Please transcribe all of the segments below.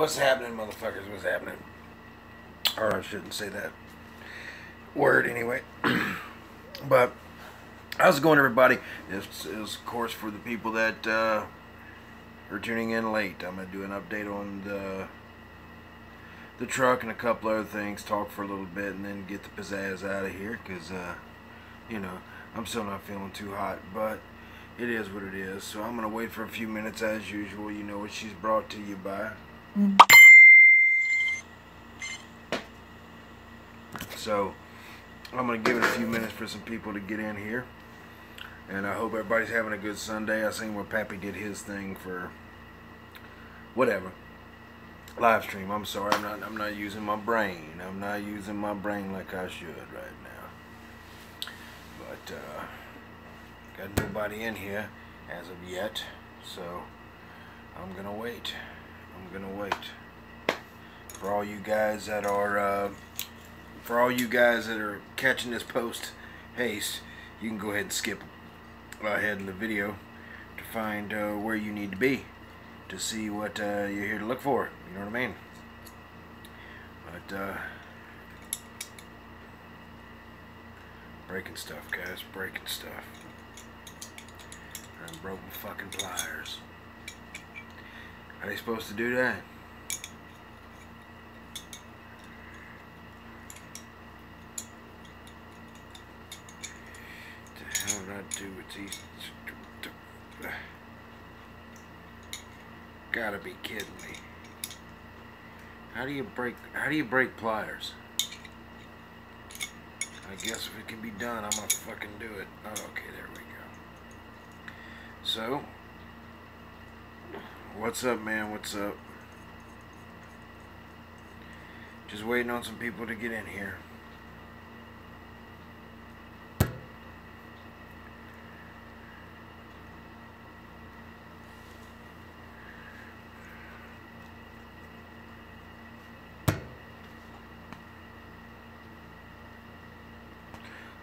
What's happening, motherfuckers? What's happening? Or I shouldn't say that word anyway. But how's it going, everybody? This is, of course, for the people that are tuning in late. I'm gonna do an update on the truck and a couple other things. Talk for a little bit and then get the pizzazz out of here, because you know, I'm still not feeling too hot, but it is what it is. So I'm gonna wait for a few minutes as usual. You know what she's brought to you by. So I'm gonna give it a few minutes for some people to get in here, and I hope everybody's having a good Sunday. I seen where Pappy did his thing for whatever live stream. I'm sorry, I'm not using my brain. I'm not using my brain like I should right now. But got nobody in here as of yet, so I'm gonna wait. For all you guys that are catching this post haste, you can go ahead and skip ahead in the video to find where you need to be to see what you're here to look for. You know what I mean? But breaking stuff, guys. Breaking stuff. And broken fucking pliers. How are they supposed to do that? What did I do with these? Gotta be kidding me. How do you break pliers? I guess if it can be done, I'm gonna fucking do it. Oh, okay, there we go. So, what's up, man? What's up? Just waiting on some people to get in here.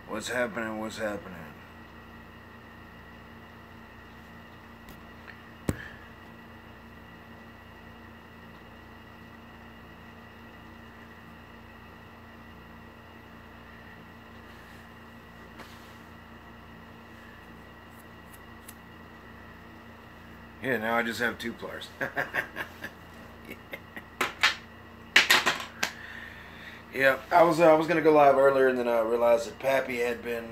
What's happening? What's happening? Yeah, now I just have two pliers. Yeah, I was gonna go live earlier, and then I realized that Pappy had been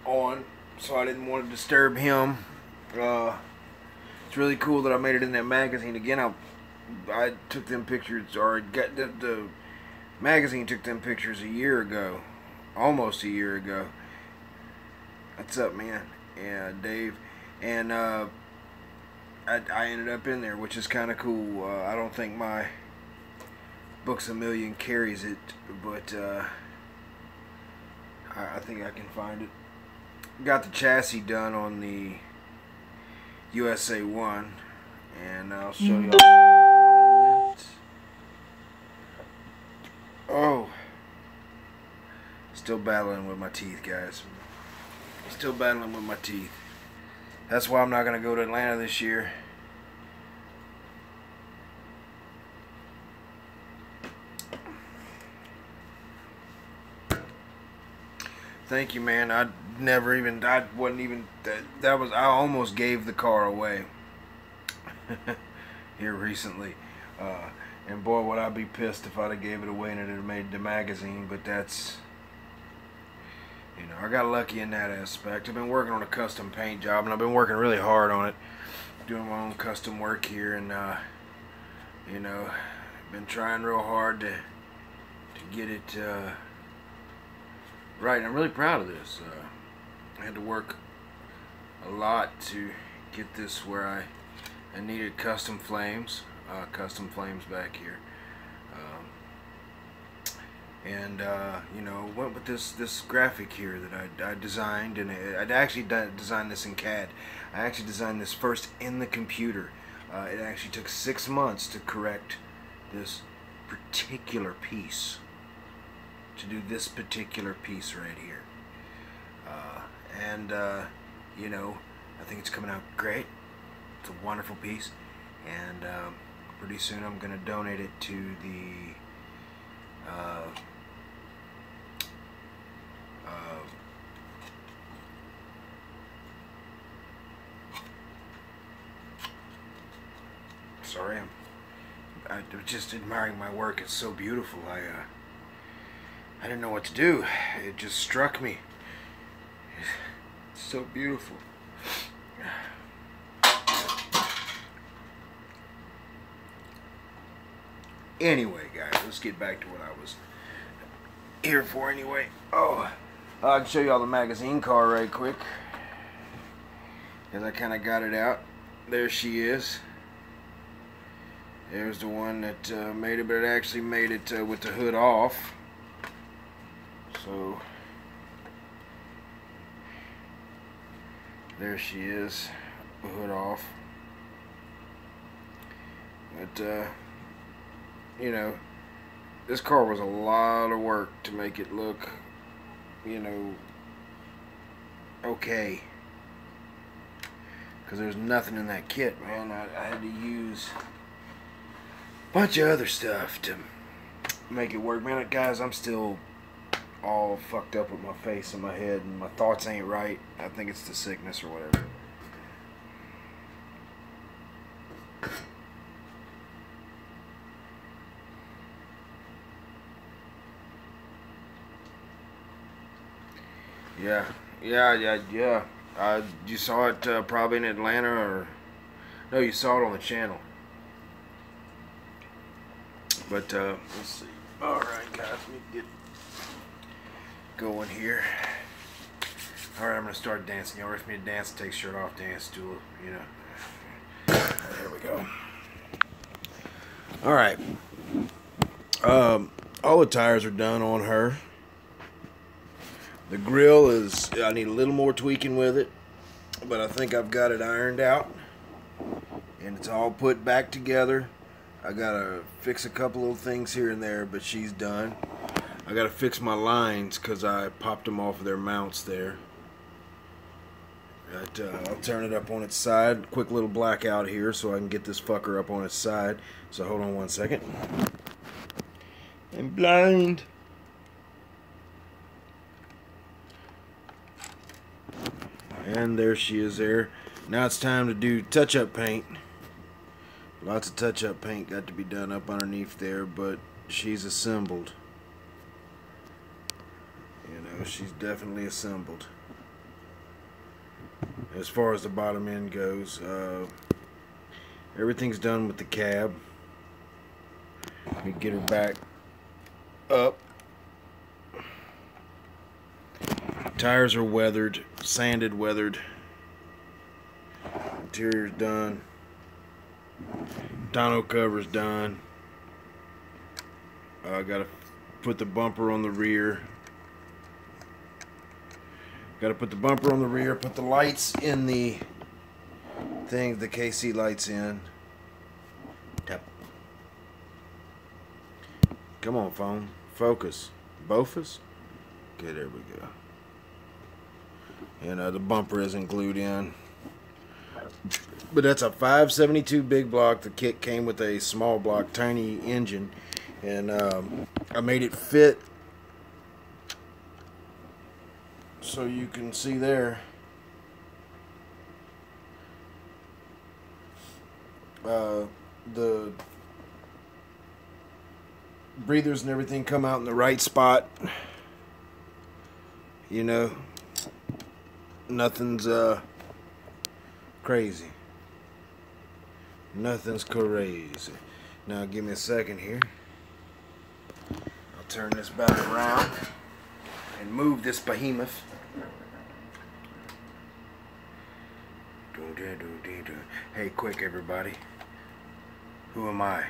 on, so I didn't want to disturb him. It's really cool that I made it in that magazine again. I took them pictures, or got the magazine took them pictures a year ago, almost a year ago. What's up, man? Yeah, Dave, and I ended up in there, which is kind of cool. I don't think my Books A Million carries it, but I think I can find it. Got the chassis done on the USA 1, and I'll show you in a moment. Oh, still battling with my teeth, guys. Still battling with my teeth. That's why I'm not going to go to Atlanta this year. Thank you, man. I almost gave the car away here recently. And boy, would I be pissed if I'd have gave it away and it had made the magazine, but that's, you know, I got lucky in that aspect. I've been working on a custom paint job, and I've been working really hard on it, doing my own custom work here, and you know, been trying real hard to get it right, and I'm really proud of this. I had to work a lot to get this where I needed custom flames back here, and you know, went with this graphic here that I designed, and I'd actually designed this in CAD. I actually designed this first in the computer. It actually took 6 months to correct this particular piece. To do this particular piece right here, and you know, I think it's coming out great. It's a wonderful piece, and pretty soon I'm going to donate it to the sorry, I'm just admiring my work. It's so beautiful. I didn't know what to do. It just struck me. It's so beautiful. Anyway, guys, let's get back to what I was here for anyway. Oh, I can show you all the magazine car right quick, because I kind of got it out. There she is. There's the one that made it, but it actually made it with the hood off. So, there she is, the hood off. But, you know, this car was a lot of work to make it look, you know, okay. Because there's nothing in that kit, man. I had to use a bunch of other stuff to make it work. Man, guys, I'm still all fucked up with my face and my head, and my thoughts ain't right. I think it's the sickness or whatever. Yeah. You saw it probably in Atlanta, or no, you saw it on the channel. But let's see. All right, guys, let me get going here. All right, I'm gonna start dancing. Y'all ready for me to dance? Take shirt off, dance, do it. You know. There we go. All right. All the tires are done on her. The grill is, I need a little more tweaking with it, but I think I've got it ironed out, and it's all put back together. I gotta fix a couple of things here and there, but she's done. I gotta fix my lines because I popped them off of their mounts there. But, I'll turn it up on its side. Quick little blackout here so I can get this fucker up on its side. So hold on one second. I'm blind. And there she is there. Now it's time to do touch-up paint. Lots of touch-up paint got to be done up underneath there, but she's assembled. You know, she's definitely assembled. As far as the bottom end goes, everything's done with the cab. Let me get her back up. Tires are weathered, sanded, weathered. Interior's done. Tonneau cover's done. I gotta put the bumper on the rear. Gotta put the bumper on the rear. Put the lights in the thing, the KC lights in. Tap. Come on, phone. Focus. Bofus? Okay, there we go. And the bumper isn't glued in. But that's a 572 big block. The kit came with a small block, tiny engine. And I made it fit so you can see there. The breathers and everything come out in the right spot. You know, nothing's crazy. Nothing's crazy. Now give me a second here. I'll turn this back around and move this behemoth. Hey, quick everybody. Who am I?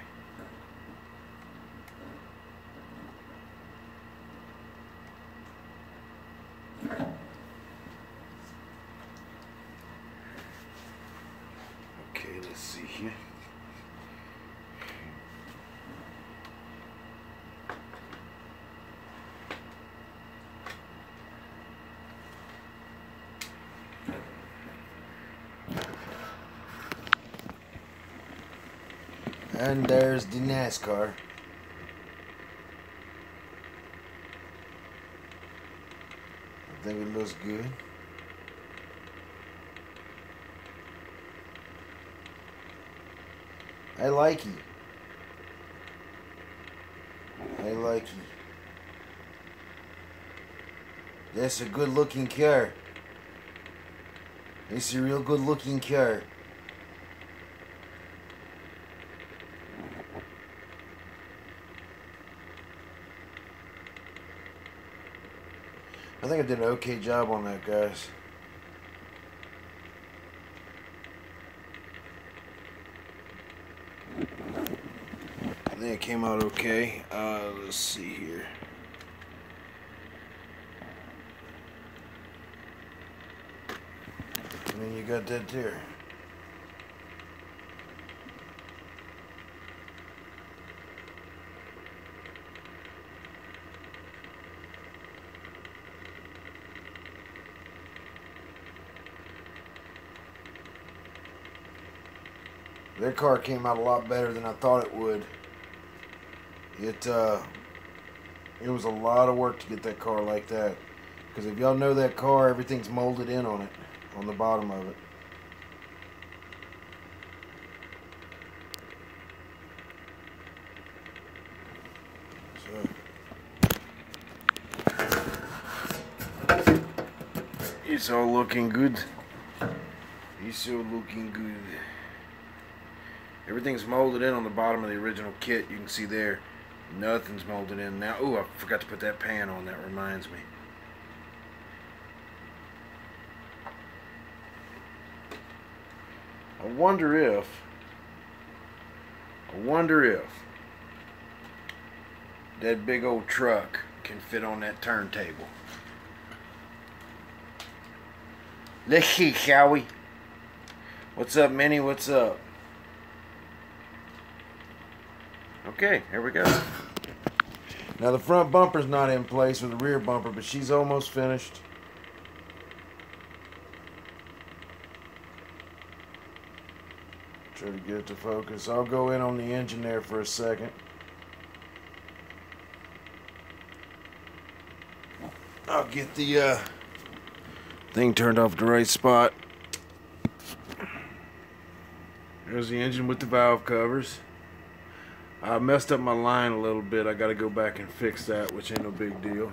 Okay, let's see here. And there's the NASCAR. I think it looks good. I like it. I like it. That's a good looking car. It's a real good looking car. I think I did an okay job on that, guys. I think it came out okay. Let's see here. And then you got that there. Their car came out a lot better than I thought it would. It was a lot of work to get that car like that. Because if y'all know that car, everything's molded in on it, on the bottom of it. So, it's all looking good. It's all looking good. Everything's molded in on the bottom of the original kit. You can see there, nothing's molded in now. Oh, I forgot to put that pan on. That reminds me. I wonder if that big old truck can fit on that turntable. Let's see, shall we? What's up, Minnie? What's up? Okay, here we go. Now the front bumper's not in place with the rear bumper, but she's almost finished. Try to get it to focus. I'll go in on the engine there for a second. I'll get the thing turned off the right spot. There's the engine with the valve covers. I messed up my line a little bit. I got to go back and fix that, which ain't no big deal.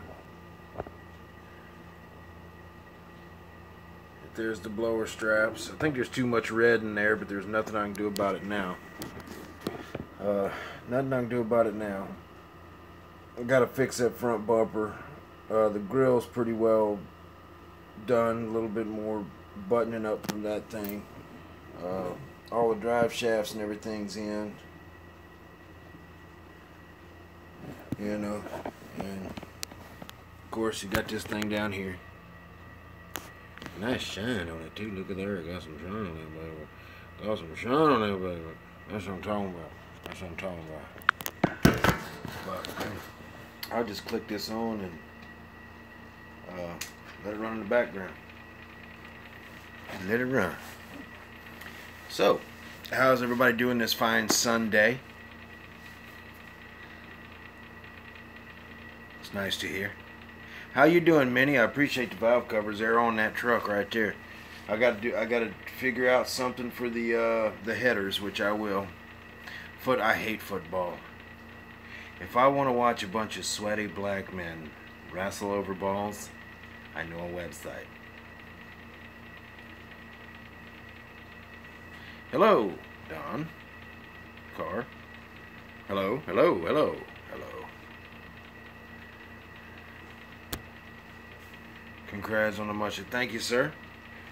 There's the blower straps. I think there's too much red in there, but there's nothing I can do about it now. Nothing I can do about it now. I got to fix that front bumper. The grill's pretty well done. A little bit more buttoning up from that thing. All the drive shafts and everything's in. You know, and of course you got this thing down here. Nice shine on it too. Look at there, it got some shine on it, baby. Got some shine on it, baby. That's what I'm talking about. That's what I'm talking about. But I'll just click this on and let it run in the background. Let it run. So, how's everybody doing this fine Sunday? It's nice to hear. How you doing, Minnie? I appreciate the valve covers. They're on that truck right there. I gotta figure out something for the headers, which I will. I hate football. If I want to watch a bunch of sweaty black men wrestle over balls, I know a website. Hello, Don. Car. Hello, hello, hello, hello. Congrats on the mushy. Thank you, sir.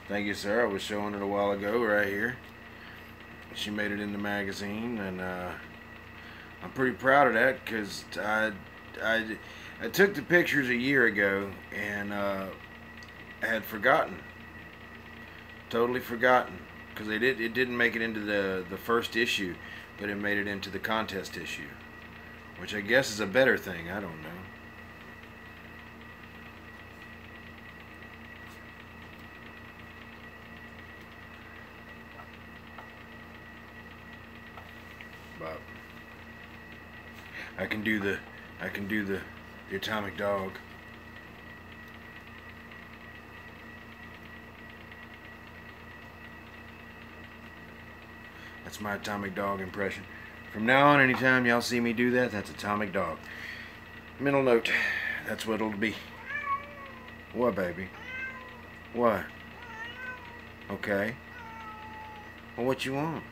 Thank you, sir. I was showing it a while ago right here. She made it in the magazine, and I'm pretty proud of that because I took the pictures a year ago and I had forgotten, totally forgotten, because it didn't make it into the first issue, but it made it into the contest issue, which I guess is a better thing. I don't know. But I can do the atomic dog. That's my atomic dog impression. From now on, anytime y'all see me do that, that's atomic dog. Mental note, that's what it'll be. What, baby? What? Okay. Well, what you want?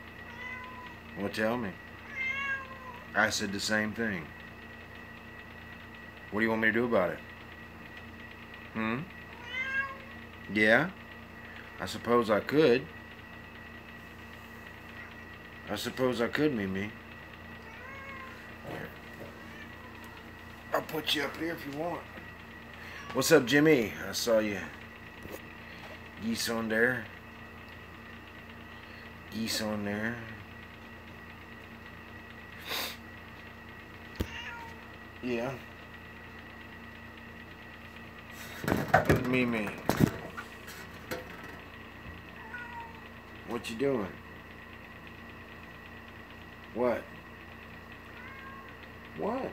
Well, tell me. I said the same thing. What do you want me to do about it? Yeah? I suppose I could. I suppose I could, Mimi. Here. I'll put you up here if you want. What's up, Jimmy? I saw you. Geese on there. Geese on there. Yeah. Mimi. What you doing? What? What?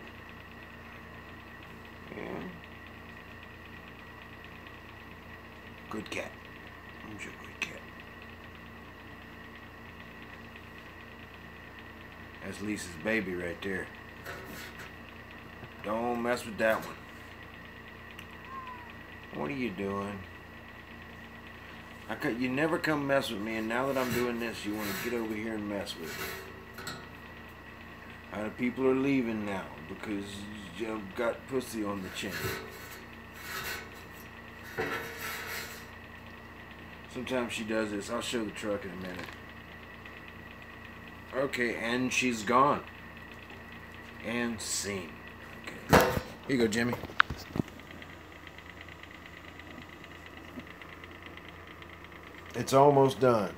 Yeah. Good cat. I'm your good cat. That's Lisa's baby right there. Don't mess with that one. What are you doing? You never come mess with me, and now that I'm doing this, you want to get over here and mess with me. People are leaving now because you got pussy on the chin. Sometimes she does this. I'll show the truck in a minute. Okay, and she's gone. And scene. Okay. Here you go, Jimmy. It's almost done.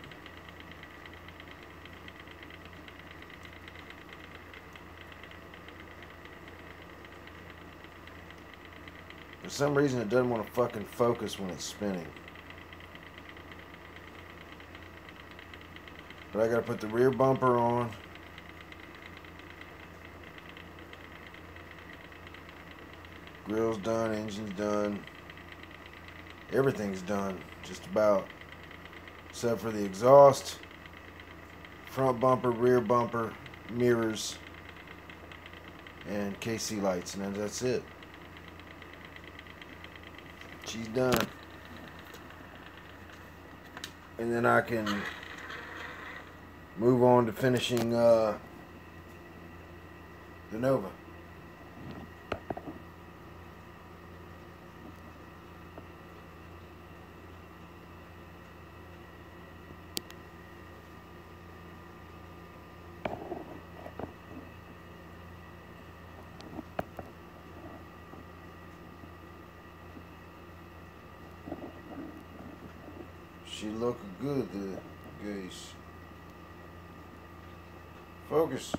For some reason, it doesn't want to fucking focus when it's spinning. But I gotta put the rear bumper on. Grill's done, engine's done. Everything's done, just about. Except for the exhaust, front bumper, rear bumper, mirrors, and KC lights, and that's it. She's done. And then I can move on to finishing the Nova. She look good, the geese. Focus.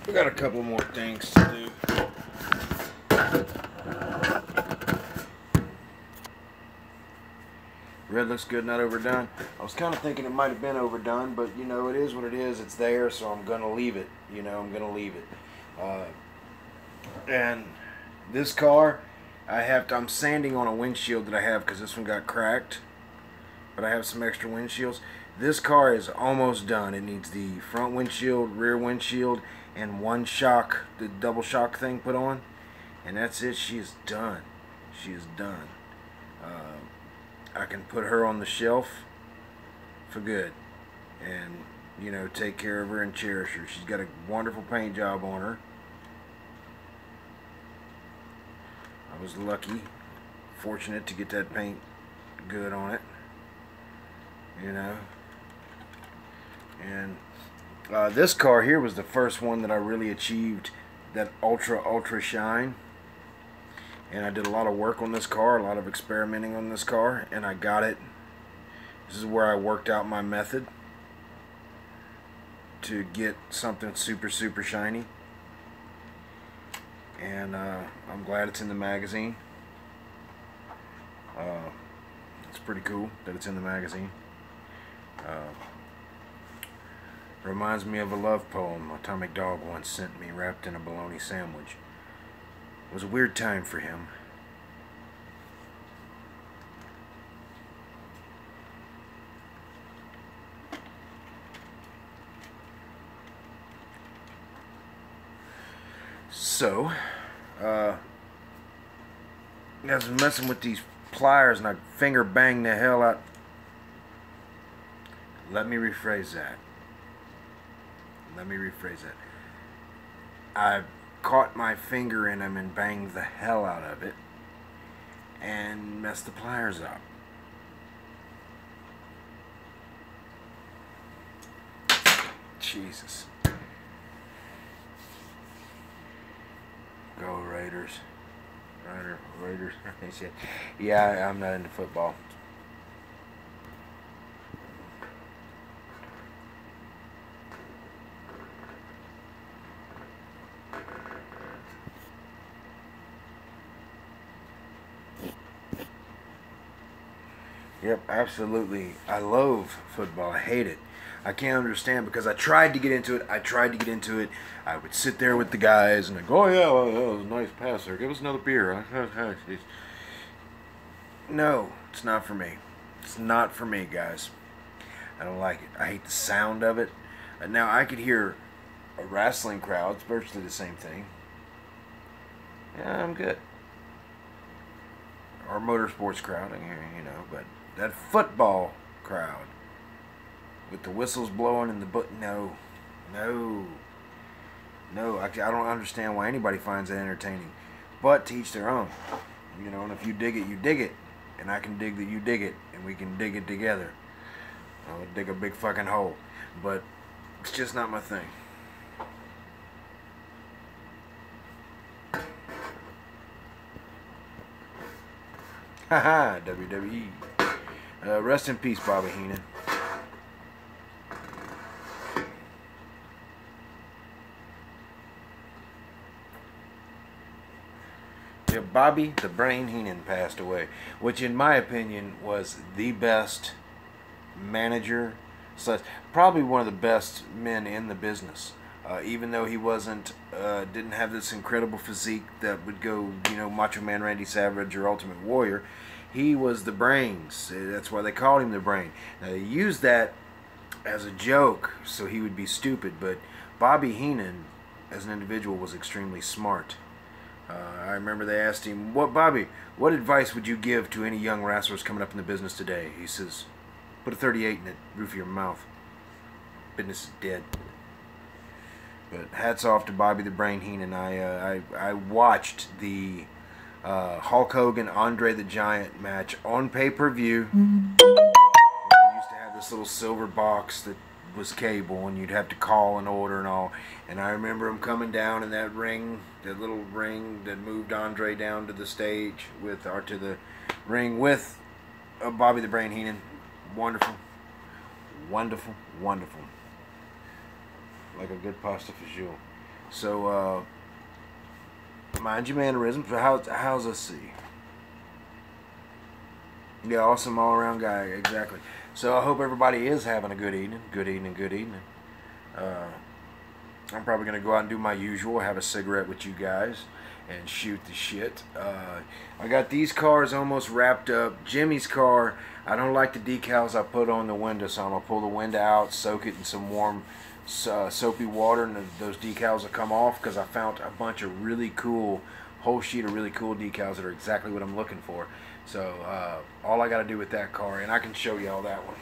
We got a couple more things to do. Red looks good, not overdone. I was kind of thinking it might have been overdone, but you know, it is what it is. It's there, so I'm gonna leave it. You know, I'm gonna leave it. And this car, I'm sanding on a windshield that I have because this one got cracked. But I have some extra windshields. This car is almost done. It needs the front windshield, rear windshield, and one shock, the double shock thing put on. And that's it. She is done. She is done. I can put her on the shelf for good and, you know, take care of her and cherish her. She's got a wonderful paint job on her. I was lucky, fortunate to get that paint good on it, you know. And this car here was the first one that I really achieved that ultra shine. And I did a lot of work on this car, a lot of experimenting on this car, and I got it. This is where I worked out my method. to get something super shiny, and I'm glad it's in the magazine. It's pretty cool that it's in the magazine. Reminds me of a love poem Atomic Dog once sent me, wrapped in a bologna sandwich. It was a weird time for him. So, I was messing with these pliers and I finger banged the hell out. Let me rephrase that. I caught my finger in them and banged the hell out of it and messed the pliers up. Jesus. Go Raiders. Raiders. Yeah, I'm not into football. Yep, absolutely. I love football. I hate it. I can't understand because I tried to get into it. I would sit there with the guys and I'd go, oh yeah, well, that was a nice pass there. Give us another beer. No, it's not for me. It's not for me, guys. I don't like it. I hate the sound of it. Now, I could hear a wrestling crowd. It's virtually the same thing. Yeah, I'm good. Or motorsports crowd, you know, but that football crowd with the whistles blowing and the no, I don't understand why anybody finds that entertaining, but to each their own, you know. And if you dig it, you dig it, and I can dig that you dig it, and we can dig it together. I'll dig a big fucking hole, but it's just not my thing. Haha, WWE. Rest in peace, Bobby Heenan. Yeah, Bobby the Brain Heenan passed away, which in my opinion was the best manager, probably one of the best men in the business. Even though he didn't have this incredible physique that would go, you know, Macho Man Randy Savage or Ultimate Warrior, he was the brains. That's why they called him the Brain. Now, they used that as a joke so he would be stupid, but Bobby Heenan, as an individual, was extremely smart. I remember they asked him, Bobby, what advice would you give to any young wrestlers coming up in the business today? He says, put a 38 in the roof of your mouth. Business is dead. But hats off to Bobby the Brain Heenan. I watched the Hulk Hogan Andre the Giant match on pay-per-view. We used to have this little silver box that was cable, and you'd have to call an order and all. And I remember him coming down in that ring, that little ring that moved Andre down to the stage to the ring with Bobby the Brain Heenan. Wonderful, wonderful, wonderful. Like a good pasta fagioli. So, mind your mannerisms. How's us see? Yeah, awesome all-around guy. Exactly. So I hope everybody is having a good evening. Good evening, good evening. I'm probably going to go out and do my usual, have a cigarette with you guys, and shoot the shit. I got these cars almost wrapped up. Jimmy's car, I don't like the decals I put on the window, so I'm going to pull the window out, soak it in some warm soapy water, and those decals will come off, because I found a bunch of really cool, whole sheet of really cool decals that are exactly what I'm looking for. So all I got to do with that car, and I can show you all that one.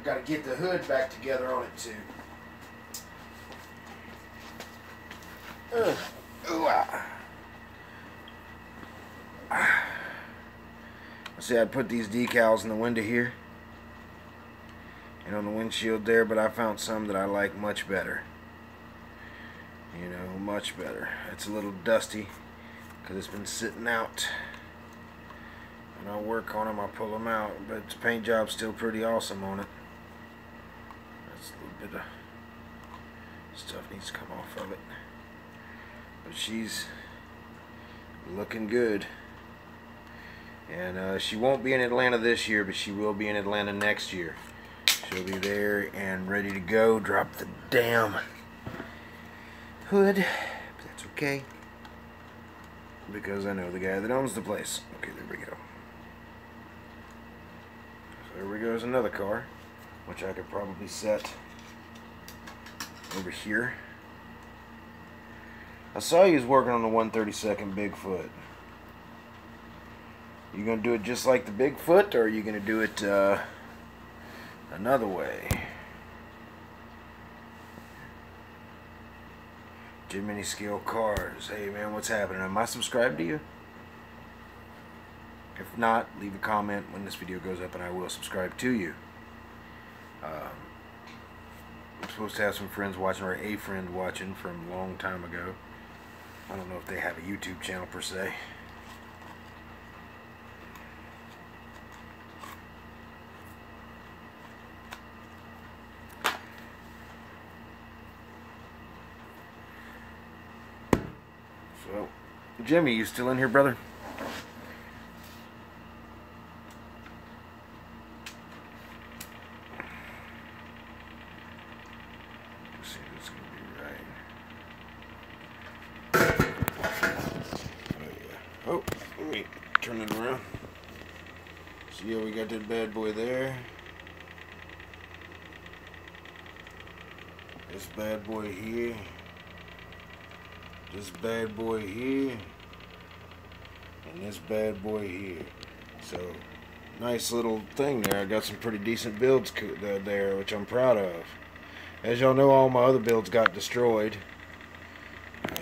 I got to get the hood back together on it too. See, I put these decals in the window here and on the windshield there, but I found some that I like much better. You know, much better. It's a little dusty, because it's been sitting out. And I'll work on them, I'll pull them out, but the paint job's still pretty awesome on it. That's a little bit of stuff needs to come off of it. But she's looking good. And she won't be in Atlanta this year, but she will be in Atlanta next year. She'll be there and ready to go. Drop the damn hood, but that's okay, because I know the guy that owns the place. Okay, there we go. So there we go, is another car, which I could probably set over here. I saw you was working on the 132nd Bigfoot. You gonna do it just like the Bigfoot, or are you gonna do it another way? Jiminy Scale Cars. Hey man, what's happening? Am I subscribed to you? If not, leave a comment when this video goes up and I will subscribe to you. I'm supposed to have some friends watching, or a friend watching from a long time ago. I don't know if they have a YouTube channel per se. So, Jimmy, you still in here, brother? Let's see if this is going to be right. Oh, yeah. Oh, let me turn it around. So, yeah, we got that bad boy there. This bad boy here. This bad boy here, and this bad boy here. So, nice little thing there. I got some pretty decent builds there, which I'm proud of. As y'all know, all my other builds got destroyed,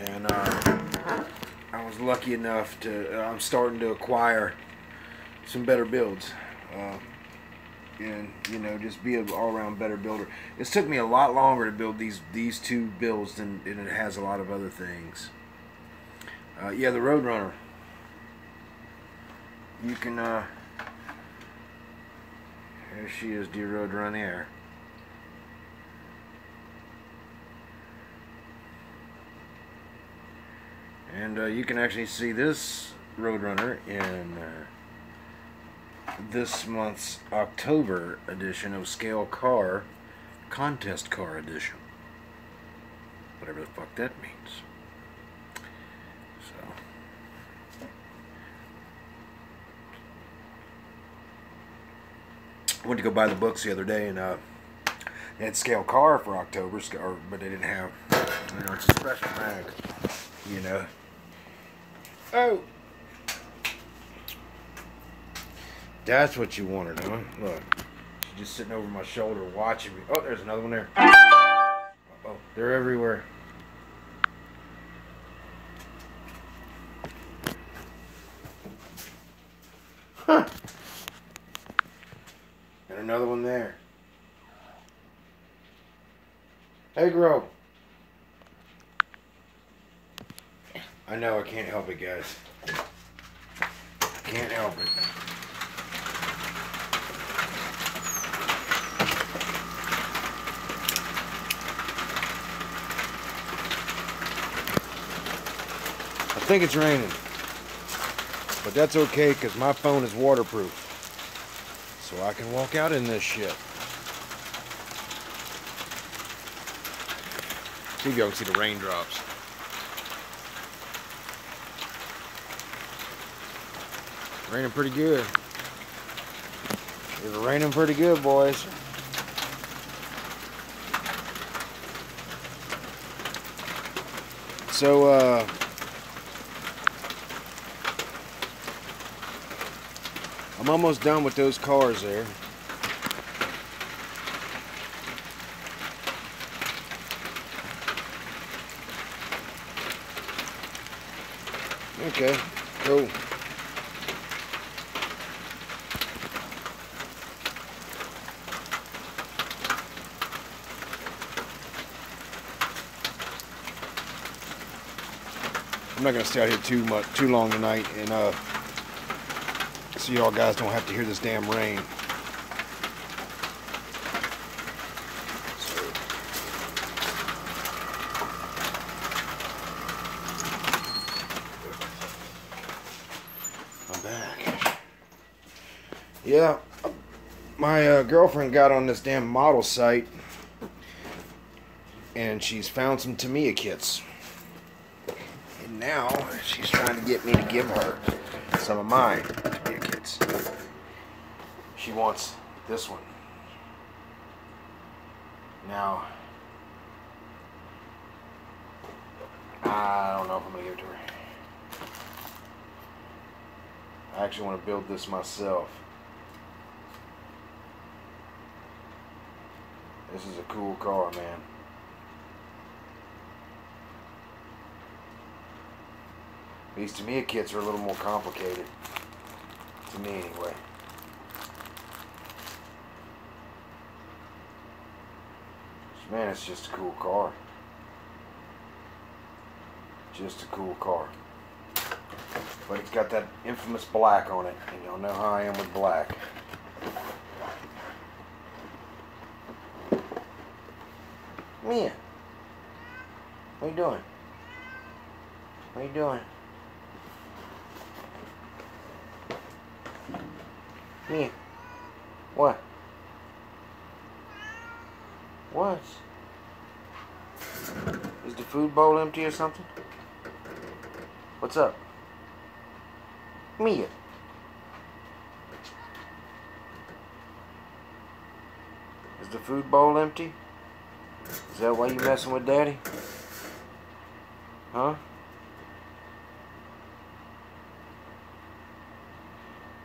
and I was lucky enough to. I'm starting to acquire some better builds, and you know, just be an all-around better builder. It's took me a lot longer to build these two builds than it has a lot of other things. Yeah, the Roadrunner. You can there she is, dear Roadrunner. And you can actually see this Roadrunner in this month's October edition of Scale Car, Contest Car Edition. Whatever the fuck that means. So, I went to go buy the books the other day, and they had Scale Car for October, but they didn't have, you know, it's a special bag, you know. Oh! That's what you wanted, huh? Look, she's just sitting over my shoulder watching me. Oh, there's another one there. Uh-oh, they're everywhere. Huh. And another one there. Hey, girl. I know, I can't help it, guys. Can't help it. I think it's raining, but that's okay because my phone is waterproof, so I can walk out in this shit. See if y'all can see the raindrops. Raining pretty good. It's raining pretty good, boys. So, I'm almost done with those cars there. Okay, cool. I'm not gonna stay out here too long tonight, and so y'all guys don't have to hear this damn rain. So, I'm back. Yeah, my girlfriend got on this damn model site, and she's found some Tamiya kits. And now she's trying to get me to give her some of mine Tamiya kits. She wants this one. Now, I don't know if I'm going to give it to her. I actually want to build this myself. This is a cool car, man. These Tamiya kits are a little more complicated. To me, anyway. Man, it's just a cool car. Just a cool car. But it's got that infamous black on it. And y'all know how I am with black. Mia. What are you doing? What are you doing? Mia. What? What? Is the food bowl empty or something? What's up? Mia. Is the food bowl empty? Is that why you messing with Daddy? Huh?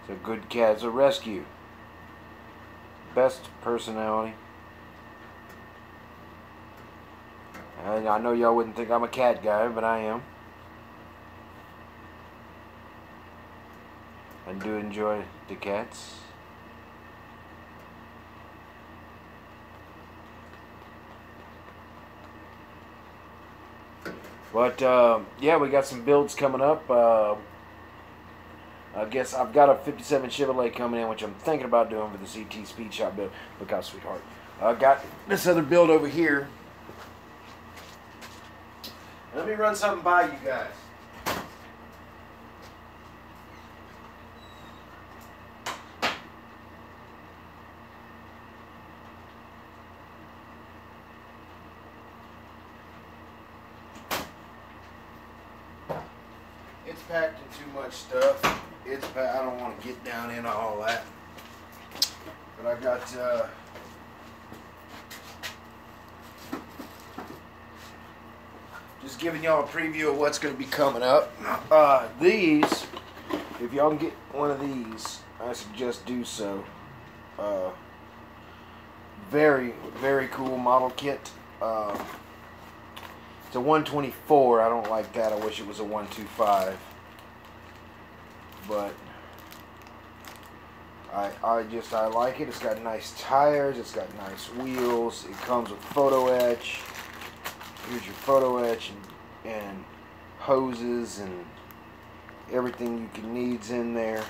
It's a good cat. It's a rescue. Best personality. I know y'all wouldn't think I'm a cat guy, but I am. I do enjoy the cats. But, yeah, we got some builds coming up. I guess I've got a 57 Chevrolet coming in, which I'm thinking about doing for the CT Speed Shop build. Look out, sweetheart. I got this other build over here. Let me run something by you guys. It's packed in too much stuff. I don't want to get down in all that. But I got just giving y'all a preview of what's going to be coming up. These, if y'all can get one of these, I suggest do so. Very, very cool model kit. It's a 124. I don't like that. I wish it was a 125. But I like it. It's got nice tires. It's got nice wheels. It comes with photo etch. Here's your photo etch and hoses and everything you can needs in there.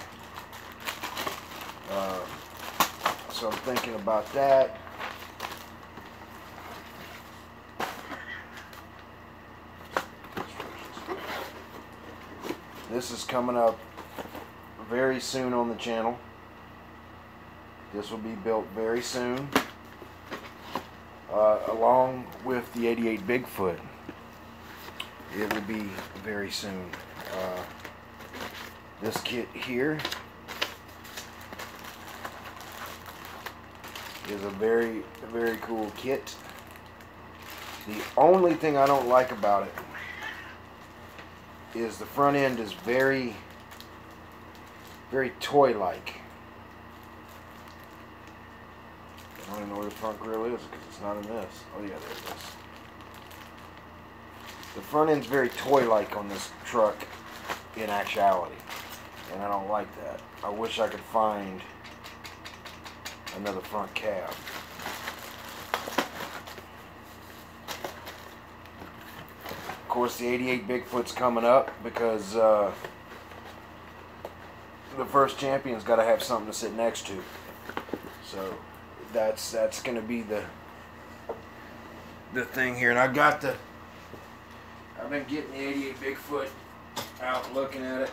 So I'm thinking about that. This is coming up very soon on the channel. This will be built very soon, along with the 88 Bigfoot. It will be very soon. This kit here is a very, very cool kit. The only thing I don't like about it is the front end is very, very toy-like. I don't even know where the front grille is because it's not in this. Oh yeah, there it is. The front end's very toy-like on this truck in actuality, and I don't like that. I wish I could find another front cab. Of course, the 88 Bigfoot's coming up because the first champion's got to have something to sit next to. So that's going to be the thing here. And I've been getting the 88 Bigfoot out and looking at it.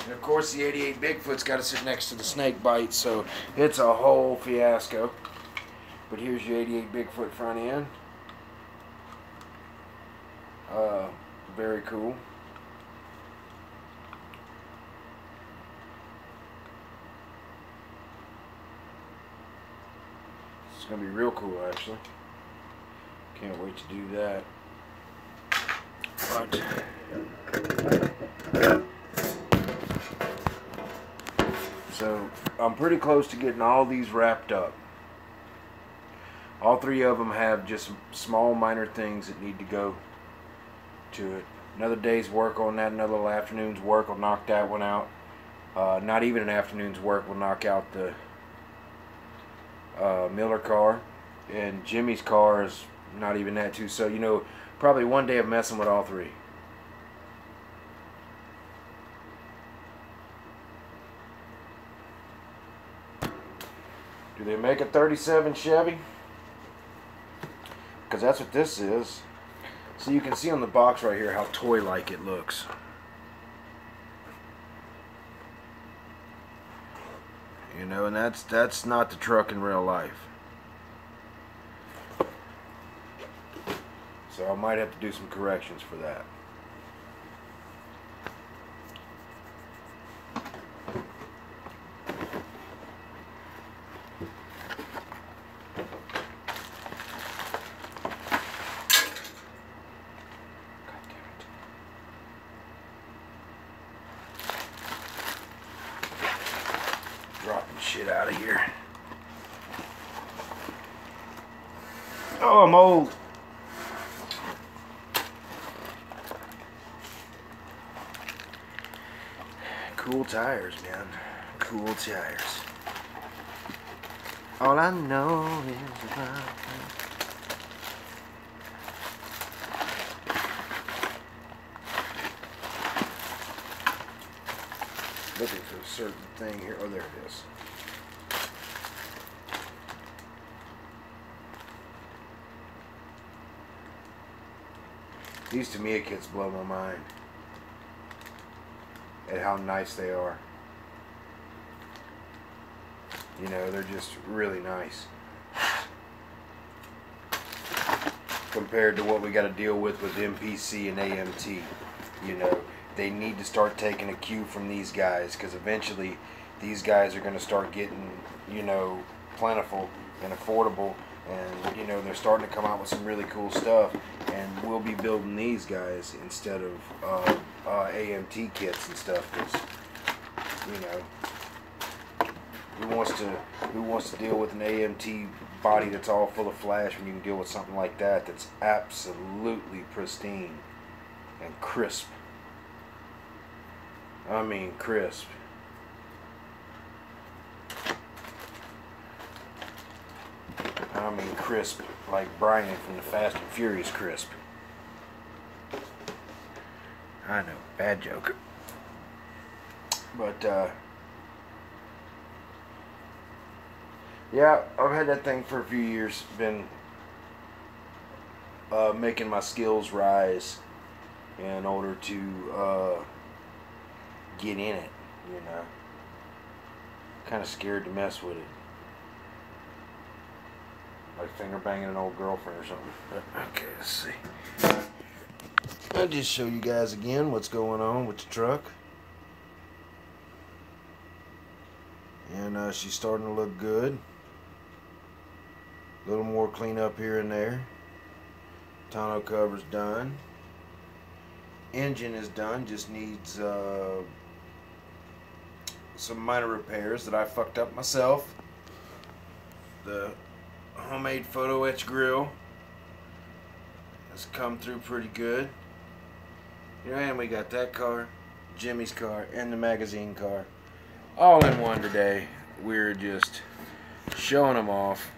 And of course, the 88 Bigfoot's got to sit next to the snake bite, so it's a whole fiasco. But here's your 88 Bigfoot front end. Very cool. It's going to be real cool, actually. Can't wait to do that. But so I'm pretty close to getting all these wrapped up. All three of them have just small minor things that need to go to it. Another day's work on that, another little afternoon's work will knock that one out. Not even an afternoon's work will knock out the Miller car. And Jimmy's car is not even that too. So, you know, probably one day of messing with all three. Do they make a 37 Chevy? Because that's what this is. So you can see on the box right here how toy-like it looks. You know, and that's not the truck in real life. So I might have to do some corrections for that. Dropping shit out of here. Oh, I'm old. Cool tires, man. Cool tires. All I know is about looking for a certain thing here. Oh, there it is. These Tamiya kits blow my mind at how nice they are. You know, they're just really nice compared to what we got to deal with MPC and AMT. You know, they need to start taking a cue from these guys, because eventually these guys are going to start getting, you know, plentiful and affordable, and you know, they're starting to come out with some really cool stuff, and we'll be building these guys instead of AMT kits and stuff, because, you know, who wants to deal with an AMT body that's all full of flash when you can deal with something like that that's absolutely pristine and crisp. I mean crisp. I mean crisp, like Brian from the Fast and Furious crisp. I know, bad joke. But yeah, I've had that thing for a few years. Been making my skills rise in order to get in it, you know. Kind of scared to mess with it. Like finger banging an old girlfriend or something. Okay, let's see. I'll just show you guys again what's going on with the truck. And she's starting to look good. A little more cleanup here and there. Tonneau cover's done. Engine is done, just needs some minor repairs that I fucked up myself. The homemade photo etch grill has come through pretty good. You know, and we got that car, Jimmy's car, and the magazine car, all in one today. We're just showing them off.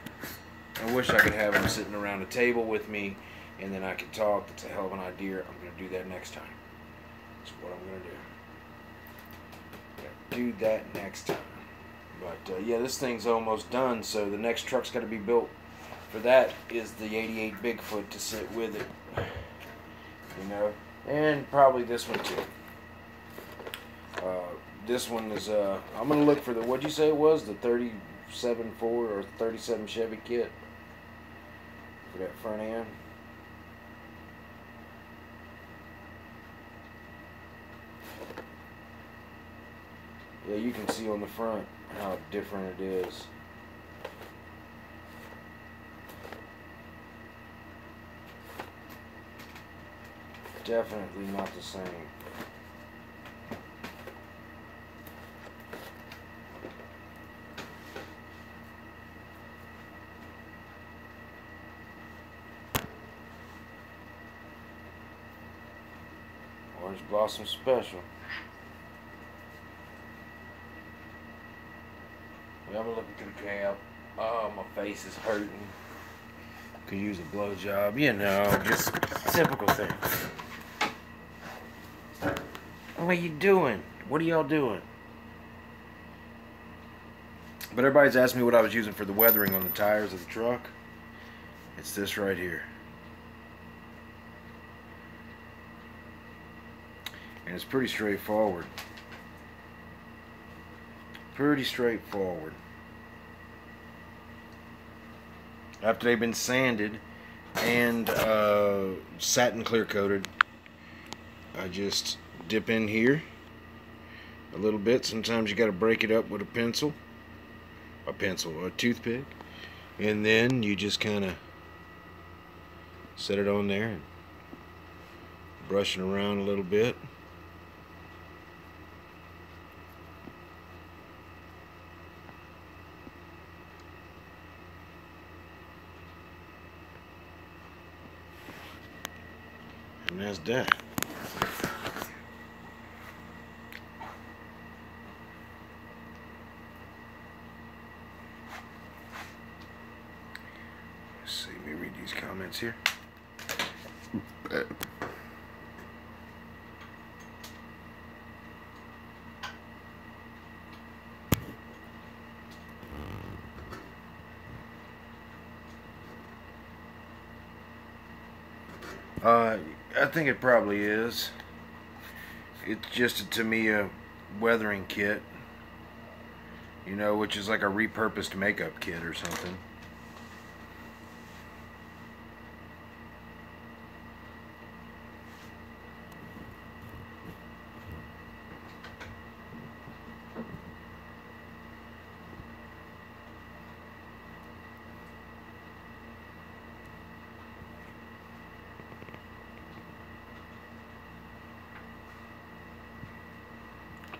I wish I could have them sitting around a table with me and then I can talk. That's a hell of an idea. I'm going to do that next time. That's what I'm going to do. Do that next time. But yeah, this thing's almost done, so the next truck's got to be built. For that is the 88 Bigfoot to sit with it. You know, and probably this one too. This one is, I'm going to look for the, what'd you say it was? The 37 Ford or 37 Chevy kit for that front end. Yeah, you can see on the front how different it is. Definitely not the same. Orange Blossom Special. Yeah, I'm looking through the cab. Oh, my face is hurting. Could use a blowjob, you know, just typical things. What are you doing? What are y'all doing? But everybody's asked me what I was using for the weathering on the tires of the truck. It's this right here. And it's pretty straightforward. Pretty straightforward. After they've been sanded and satin clear coated, I just dip in here a little bit. Sometimes you got to break it up with a toothpick, and then you just kind of set it on there and brushing around a little bit. And that's that. Let's see, let me read these comments here. I think it probably is. It's just, to me, a weathering kit, you know, which is like a repurposed makeup kit or something.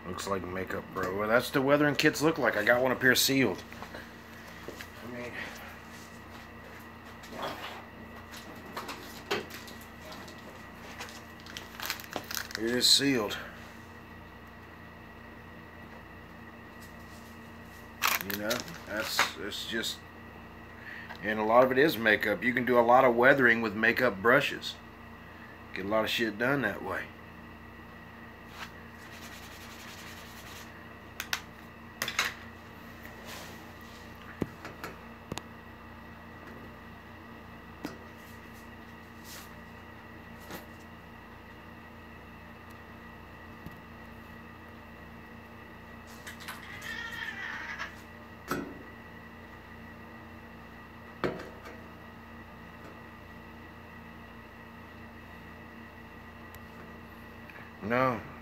Looks like makeup, bro. Well, that's the weathering kits look like. I got one up here sealed. I mean, it is sealed. You know, it's just, and a lot of it is makeup. You can do a lot of weathering with makeup brushes. Get a lot of shit done that way.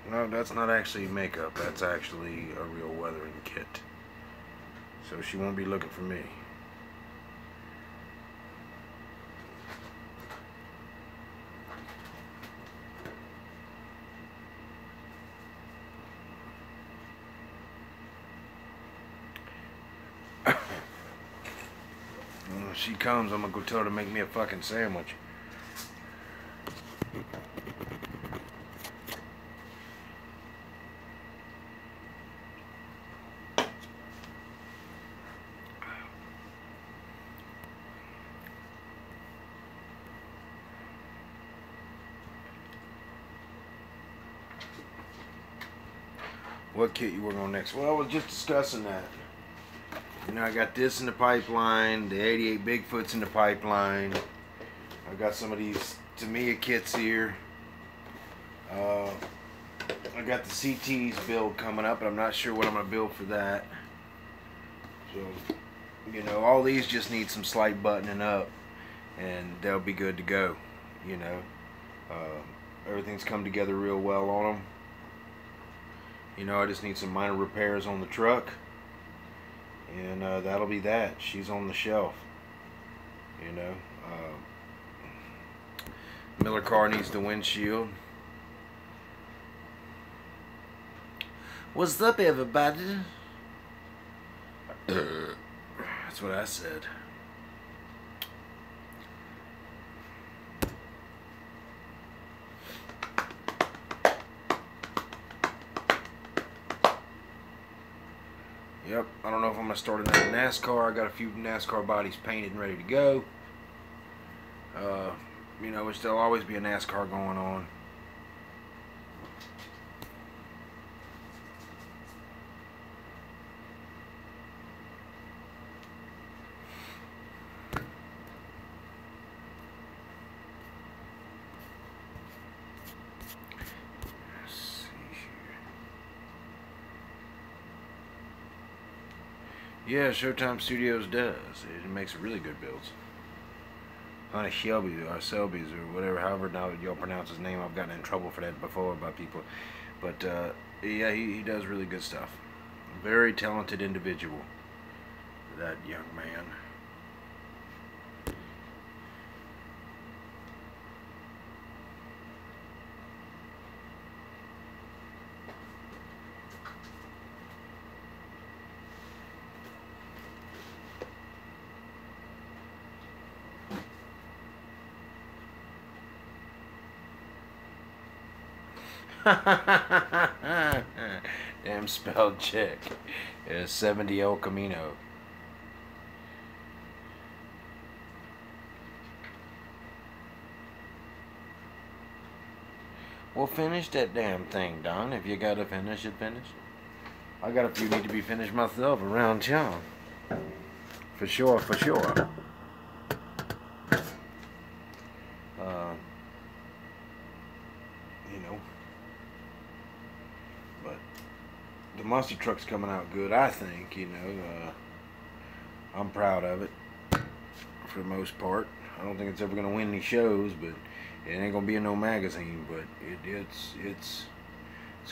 No, that's not actually makeup. That's actually a real weathering kit. So she won't be looking for me. When she comes, I'm gonna go tell her to make me a fucking sandwich. What kit you working on next? Well, I was just discussing that. You know, I got this in the pipeline. The 88 Bigfoot's in the pipeline. I got some of these Tamiya kits here. I got the CT's build coming up, but I'm not sure what I'm going to build for that. So, you know, all these just need some slight buttoning up, and they'll be good to go. You know, everything's come together real well on them. You know, I just need some minor repairs on the truck, and that'll be that. She's on the shelf. You know, Miller car needs the windshield. What's up, everybody? That's what I said. Yep, I don't know if I'm going to start another NASCAR. I got a few NASCAR bodies painted and ready to go. You know, there'll always be a NASCAR going on. Yeah, Showtime Studios does. It makes really good builds. Honey Shelby or Selby's or whatever, however now y'all pronounce his name. I've gotten in trouble for that before by people. But yeah, he does really good stuff. Very talented individual, that young man. Damn spell check. It's 70 El Camino. Well, finish that damn thing, Don. If you gotta finish it, finish. I got a few need to be finished myself around town. For sure, for sure. You know. But the monster truck's coming out good, I think, you know. I'm proud of it for the most part. I don't think it's ever gonna win any shows, but it ain't gonna be in no magazine, but it's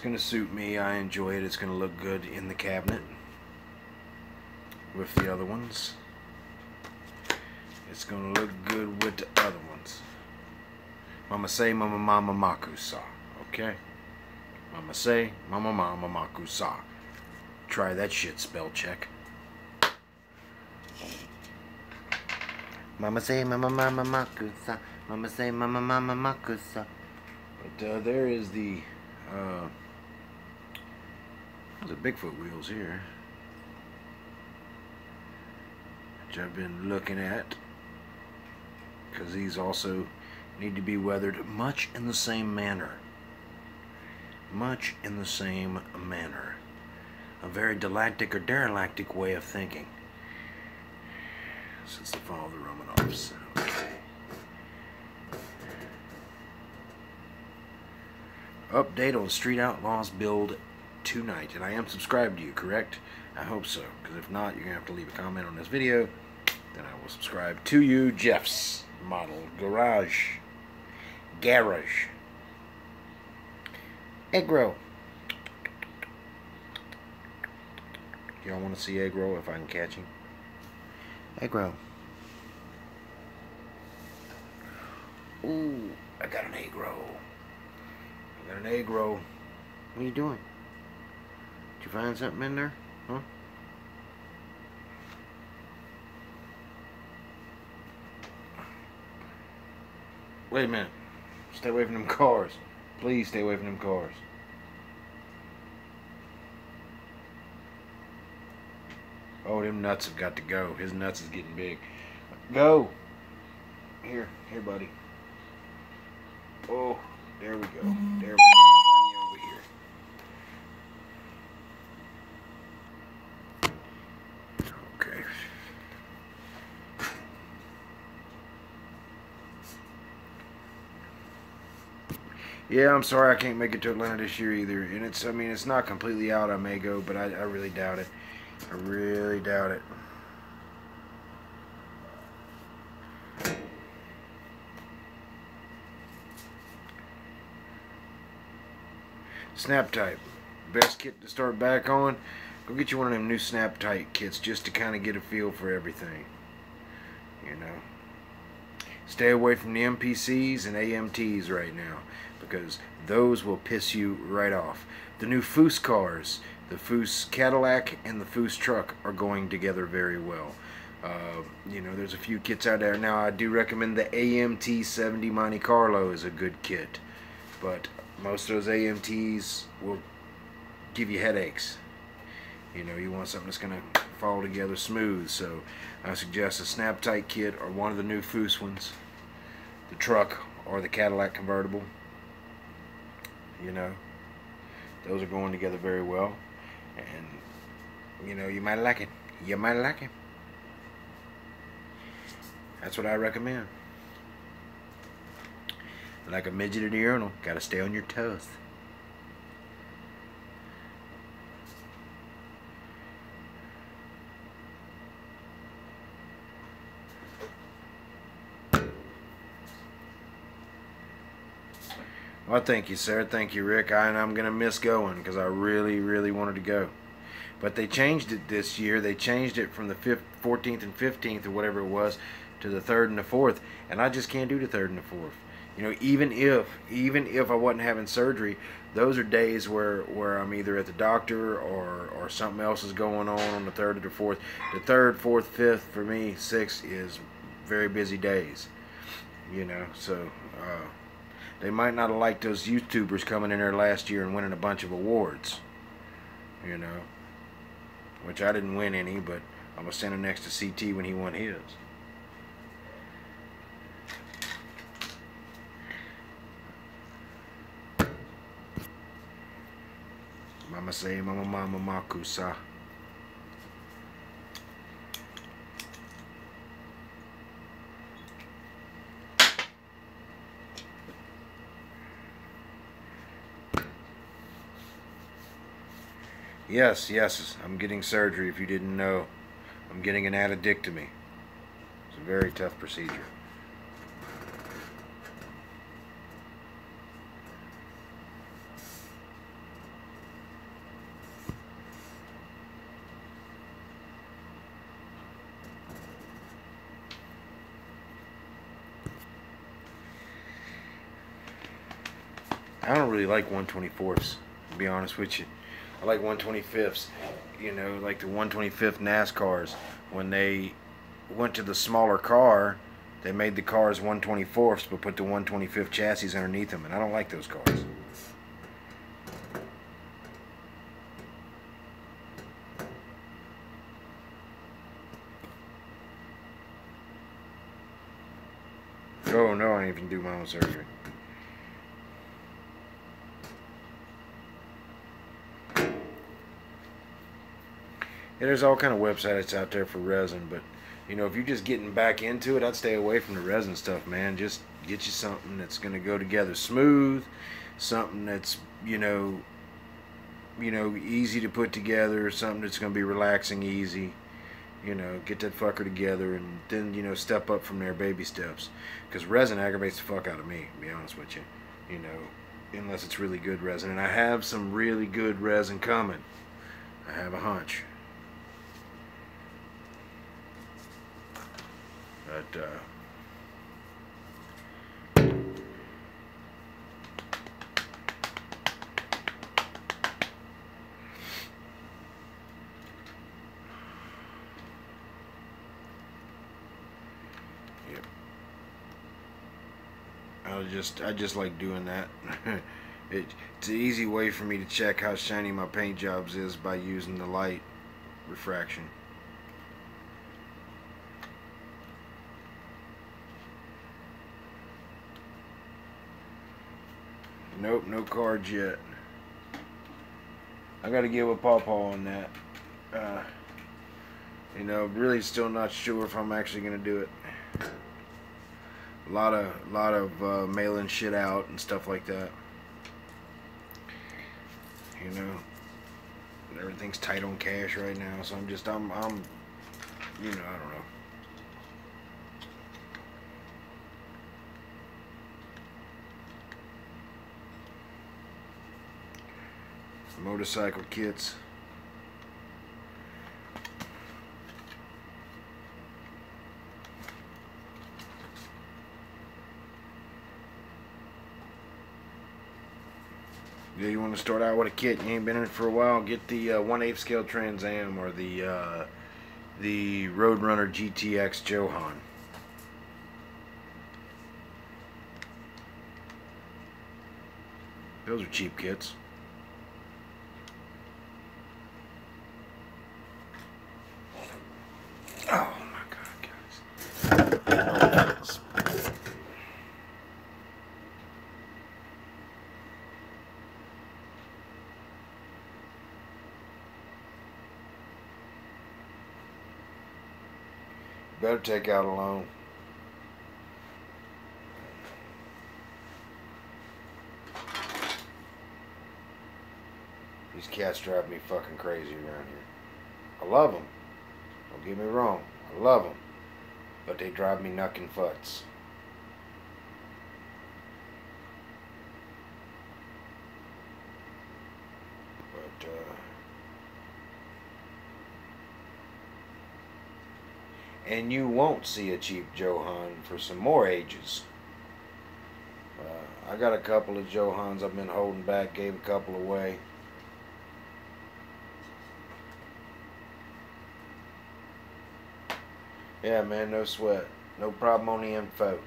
gonna suit me. I enjoy it. It's gonna look good in the cabinet with the other ones. It's gonna look good with the other ones. Mama say, mama mama makusa. Okay? Mama say, mama mama makusa. Try that shit, spell check. Mama say, mama mama makusa. Mama say, mama mama makusa. But there is the Bigfoot wheels here, which I've been looking at, because these also need to be weathered much in the same manner. Much in the same manner. A very didactic or derelict way of thinking. Since they follow the Romanovs. Okay. Update on Street Outlaws build tonight. And I am subscribed to you, correct? I hope so. Because if not, you're going to have to leave a comment on this video. Then I will subscribe to you. Jeff's Model Garage. Egg roll. Y'all want to see egg roll if I can catch him? Egg roll. Ooh, I got an egg roll. I got an egg roll. What are you doing? Did you find something in there? Huh? Wait a minute. Stay away from them cars. Please stay away from them cars. Oh, them nuts have got to go. His nuts is getting big. Go. Here, buddy. Oh, there we go. There we go. Bring you over here. Yeah, I'm sorry I can't make it to Atlanta this year either. And I mean, it's not completely out. I may go, but I really doubt it. I really doubt it. Snap Type. Best kit to start back on. Go get you one of them new Snap Type kits just to kind of get a feel for everything. You know. Stay away from the MPCs and AMTs right now, because those will piss you right off. The new Foose cars, the Foose Cadillac and the Foose truck, are going together very well. You know, there's a few kits out there. Now, I do recommend the AMT 70 Monte Carlo is a good kit, but most of those AMTs will give you headaches. You know, you want something that's going to fall together smooth, so I suggest a Snap Tight kit or one of the new Foose ones, the truck or the Cadillac convertible. You know, those are going together very well, and you know, you might like it. You might like it. That's what I recommend. Like a midget at the urinal, gotta stay on your toes. Well, thank you, sir. Thank you, Rick. I'm going to miss going because I really, really wanted to go. But they changed it this year. They changed it from the 14th and 15th or whatever it was to the 3rd and the 4th. And I just can't do the 3rd and the 4th. You know, even if I wasn't having surgery, those are days where I'm either at the doctor or something else is going on the 3rd or the 4th. The 3rd, 4th, 5th, for me, 6th is very busy days. You know, so... they might not have liked those YouTubers coming in there last year and winning a bunch of awards. You know. Which I didn't win any, but I was standing next to CT when he won his. Mama say, mama makusa. Yes, yes, I'm getting surgery if you didn't know. I'm getting an addictomy. It's a very tough procedure. I don't really like 124ths, to be honest with you. I like 125ths, you know, like the 125th NASCARs. When they went to the smaller car, they made the cars 124ths, but put the 125th chassis underneath them, and I don't like those cars. Oh no, I didn't even do my own surgery. Yeah, there's all kind of websites out there for resin, but you know, if you're just getting back into it, I'd stay away from the resin stuff, man. Just get you something that's gonna go together smooth, something that's you know, easy to put together, something that's gonna be relaxing, easy. You know, get that fucker together, and then you know, step up from there, baby steps. Because resin aggravates the fuck out of me, to be honest with you. You know, unless it's really good resin, and I have some really good resin coming. I have a hunch. But, yep. I just like doing that. It's an easy way for me to check how shiny my paint jobs is by using the light refraction. Nope, no cards yet. I gotta give a pawpaw on that. You know, really still not sure if I'm actually gonna do it. A lot of mailing shit out and stuff like that. you know. Everything's tight on cash right now, so I'm, you know, I don't know. Motorcycle kits. Yeah, you want to start out with a kit, you ain't been in it for a while, get the 1/8 scale Trans Am or the Roadrunner GTX Johan. Those are cheap kits. Oh my God, guys. Better take out a loan. These cats drive me fucking crazy around here. I love them. Don't get me wrong. I love them. But they drive me knuckin' futs. But, and you won't see a cheap Johan for some more ages. I got a couple of Johans I've been holding back, gave a couple away. Yeah, man, no sweat. No problem on the info.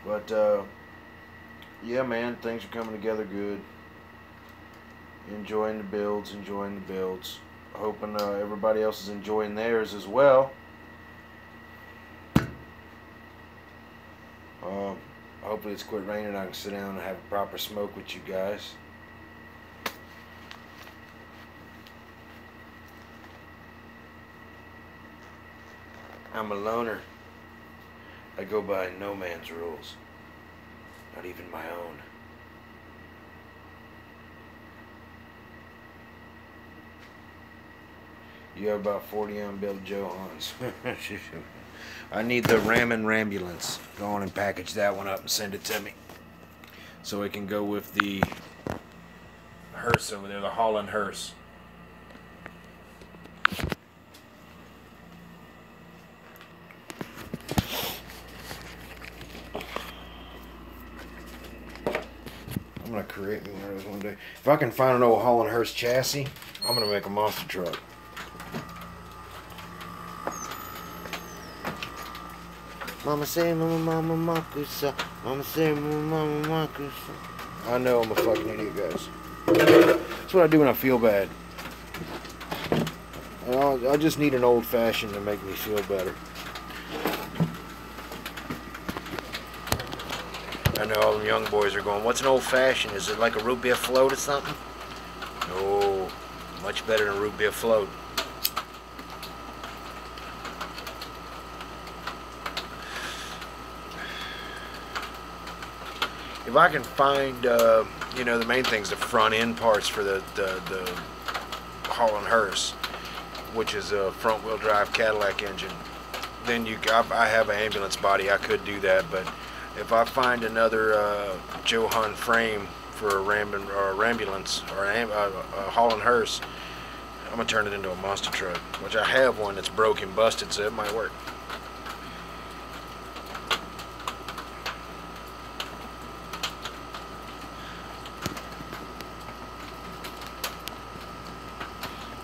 But, yeah, man, things are coming together good. Enjoying the builds, Hoping everybody else is enjoying theirs as well. Hopefully it's quit raining, I can sit down and have a proper smoke with you guys. I'm a loner. I go by no man's rules. Not even my own. You have about 40 unbuilt Johans. I need the Ramming Rambulance. Go on and package that one up and send it to me. So it can go with the hearse over there, the Holland hearse. I'm going to create me one of those one day. If I can find an old Holland hearse chassis, I'm going to make a monster truck. Mama say, mama, makusa. Mama say, mama, makusa. I know I'm a fucking idiot, guys. That's what I do when I feel bad. I just need an old fashioned to make me feel better. I know all them young boys are going, what's an old fashioned? Is it like a root beer float or something? No, much better than a root beer float. If I can find, you know, the main thing's the front end parts for the Holland hearse, which is a front wheel drive Cadillac engine, then I have an ambulance body. I could do that, but if I find another Johan frame for a Rambulance or a Holland hearse, I'm gonna turn it into a monster truck. Which I have one that's broken, busted, so it might work.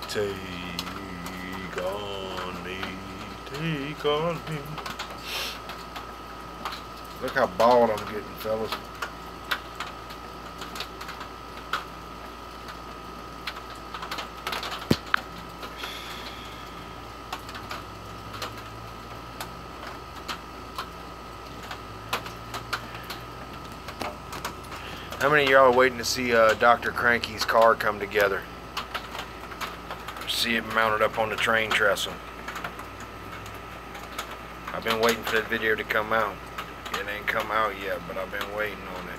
Take on me, take on me. Look how bald I'm getting, fellas. How many of y'all are waiting to see Dr. Cranky's car come together? See it mounted up on the train trestle. I've been waiting for that video to come out. It ain't come out yet, but I've been waiting on it.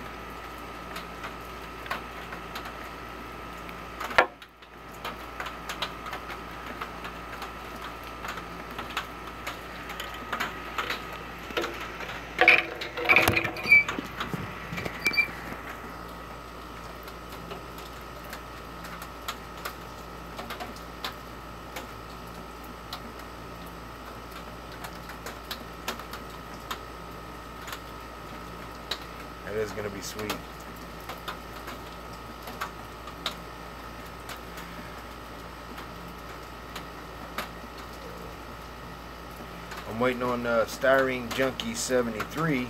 That is going to be sweet. I'm waiting on Styrene Junkie 73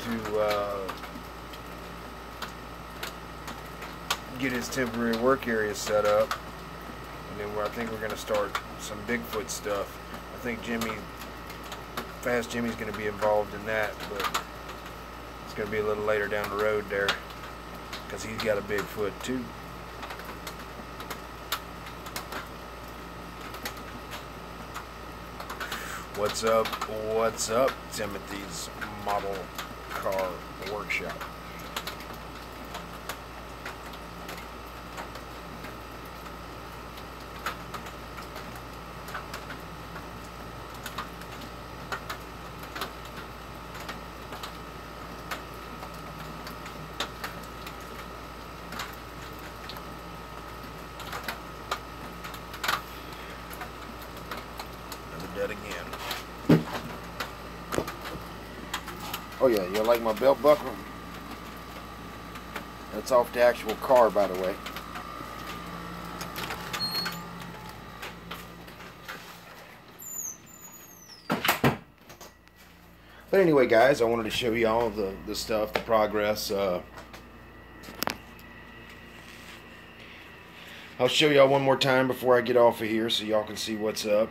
to get his temporary work area set up, and then I think we're going to start some Bigfoot stuff. I think Fast Jimmy's going to be involved in that, but it's going to be a little later down the road there, because he's got a Bigfoot too. What's up? What's up, Timothy's Model Car Workshop? Dead again. Oh yeah, you like my belt buckle? That's off the actual car, by the way. But anyway, guys, I wanted to show you all the stuff, the progress. I'll show y'all one more time before I get off of here so y'all can see what's up.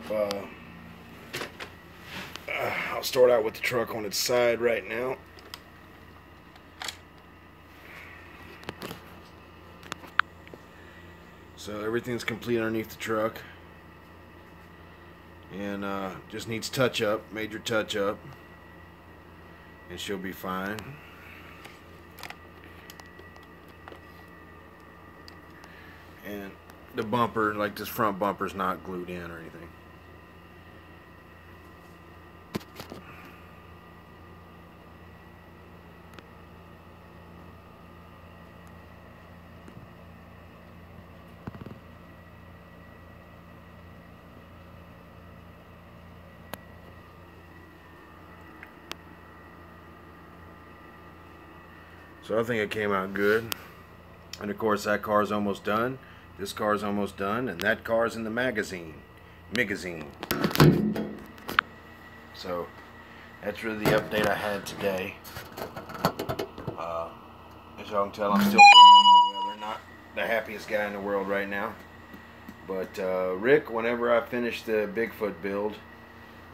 I'll start out with the truck on its side right now. So everything's complete underneath the truck, and just needs touch up, major touch up, and she'll be fine. And the bumper, like this front bumper's not glued in or anything. So I think it came out good. And of course that car's almost done. This car's almost done, and that car's in the magazine. So that's really the update I had today. As y'all can tell, I'm still feeling under the weather. Not the happiest guy in the world right now. But Rick, whenever I finish the Bigfoot build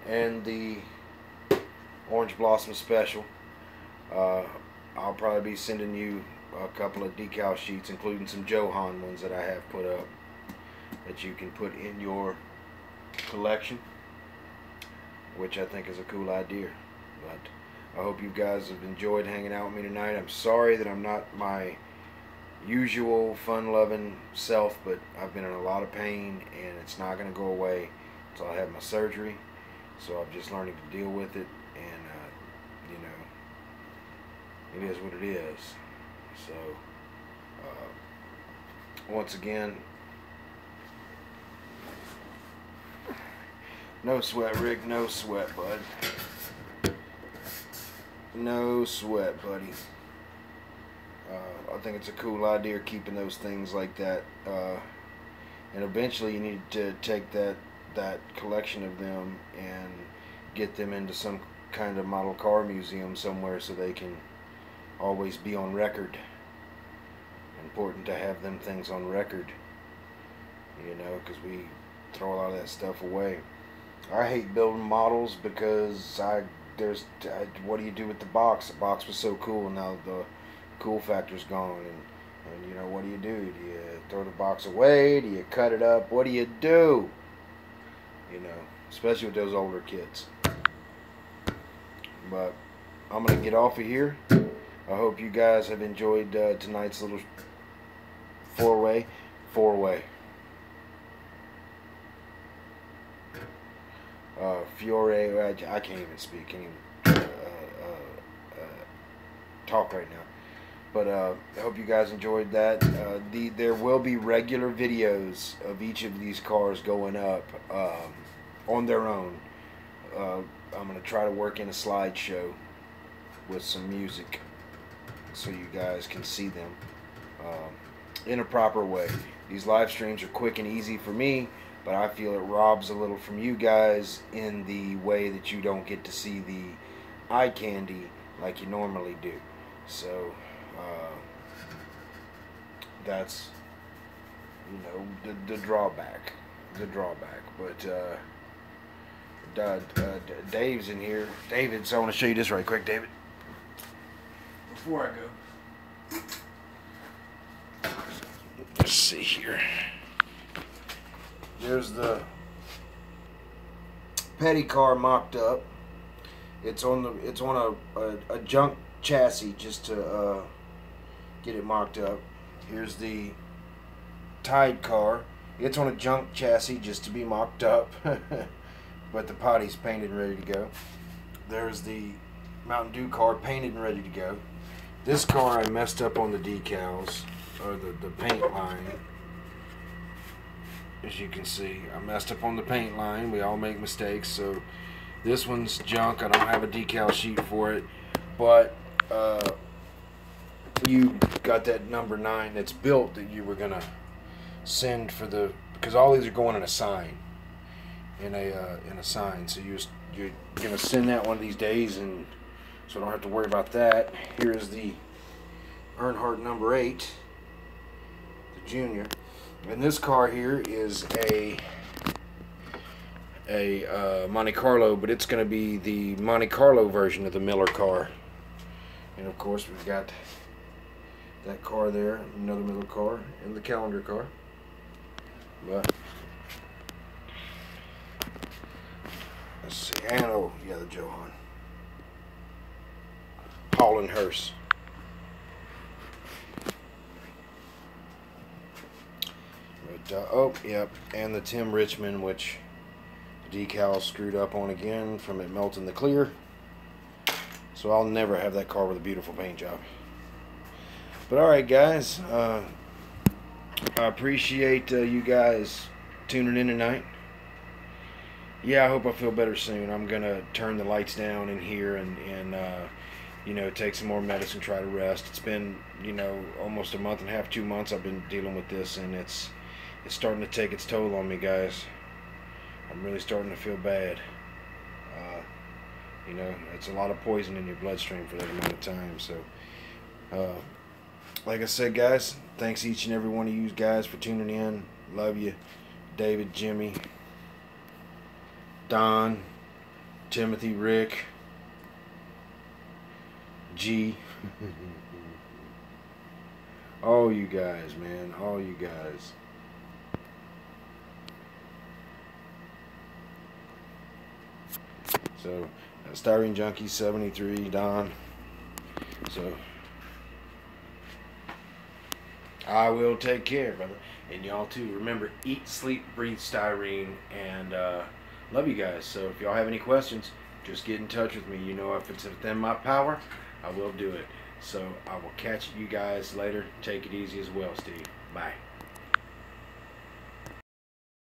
and the Orange Blossom Special, I'll probably be sending you a couple of decal sheets, including some Johan ones that I have put up that you can put in your collection, which I think is a cool idea. But I hope you guys have enjoyed hanging out with me tonight. I'm sorry that I'm not my usual fun-loving self, but I've been in a lot of pain, and it's not going to go away until I have my surgery. So I'm just learning to deal with it, and you know, it is what it is. So once again, no sweat, Rick, no sweat, bud. No sweat, buddy. I think it's a cool idea keeping those things like that, and eventually you need to take that collection of them and get them into some kind of model car museum somewhere so they can always be on record. Important to have them things on record, you know, because we throw a lot of that stuff away. I hate building models because what do you do with the box? The box was so cool, and now the cool factor's gone, and you know, what do? Do you throw the box away? Do you cut it up? What do? You know, especially with those older kids. But I'm gonna get off of here. I hope you guys have enjoyed tonight's little four-way. Fiore, I can't even speak, can't even talk right now. But I hope you guys enjoyed that. There will be regular videos of each of these cars going up on their own. I'm going to try to work in a slideshow with some music so you guys can see them in a proper way. These live streams are quick and easy for me, but I feel it robs a little from you guys in the way that you don't get to see the eye candy like you normally do. So that's, you know, the drawback. But Dave's in here. David, so I want to show you this right quick, David, before I go. Let's see here. There's the petty car mocked up. It's on a junk chassis just to get it mocked up. Here's the Tide car. It's on a junk chassis just to be mocked up, but the potty's painted and ready to go. There's the Mountain Dew car painted and ready to go. This car I messed up on the decals, or the paint line. As you can see, I messed up on the paint line. We all make mistakes, so this one's junk. I don't have a decal sheet for it, but you got that number 9 that's built that you were gonna send for the, because all these are going in a sign, in a sign. So you're gonna send that one of these days, and so I don't have to worry about that. Here's the Earnhardt number 8, the Junior. And this car here is a Monte Carlo, but it's going to be the Monte Carlo version of the Miller car. And of course we've got that car there, another Miller car, and the Calendar car. But let's see, and oh yeah, the Johan Holland Hearst. Oh, yep, and the Tim Richmond, which the decal screwed up on again from it melting the clear. So I'll never have that car with a beautiful paint job. But alright guys, I appreciate you guys tuning in tonight. Yeah, I hope I feel better soon. I'm going to turn the lights down in here and you know, take some more medicine, try to rest. It's been, you know, almost a month and a half, 2 months I've been dealing with this, and it's starting to take its toll on me, guys. I'm really starting to feel bad. You know, it's a lot of poison in your bloodstream for that amount of time. So, like I said, guys, thanks each and every one of you guys for tuning in. Love you. David, Jimmy, Don, Timothy, Rick, G. All you guys, man. All you guys. So, Styrene Junkie 73, Don. So, I will take care, brother. And y'all too. Remember, eat, sleep, breathe styrene. And love you guys. So, if y'all have any questions, just get in touch with me. You know, if it's within my power, I will do it. So, I will catch you guys later. Take it easy as well, Steve. Bye.